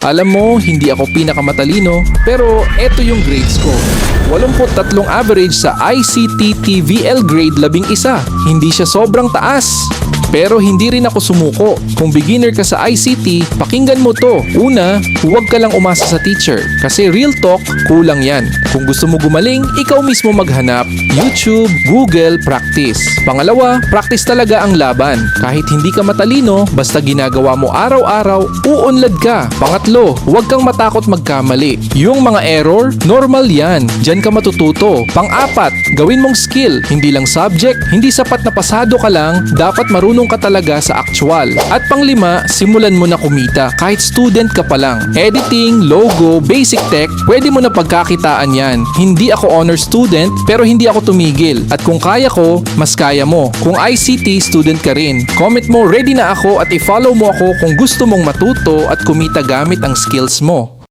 Alam mo, hindi ako pinakamatalino, pero eto yung grades ko. 83 average sa ICT TVL grade 11. Hindi siya sobrang taas. Pero hindi rin ako sumuko. Kung beginner ka sa ICT, pakinggan mo to. Una, huwag ka lang umasa sa teacher. Kasi real talk, kulang yan. Kung gusto mo gumaling, ikaw mismo maghanap. YouTube, Google, practice. Pangalawa, practice talaga ang laban. Kahit hindi ka matalino, basta ginagawa mo araw-araw, uunlad ka. Pangatlo, huwag kang matakot magkamali. Yung mga error, normal yan. Diyan ka matututo. Pang-apat, gawin mong skill. Hindi lang subject, hindi sapat na pasado ka lang, dapat marunong ka talaga sa actual. At pang-lima, simulan mo na kumita. Kahit student ka pa lang. Editing, logo, basic tech, pwede mo na pagkakitaan yan. Hindi ako honor student, pero hindi ako tumigil. At kung kaya ko, mas kaya mo. Kung ICT student ka rin, comment mo ready na ako at i-follow mo ako kung gusto mong matuto at kumita gamit ang skills mo.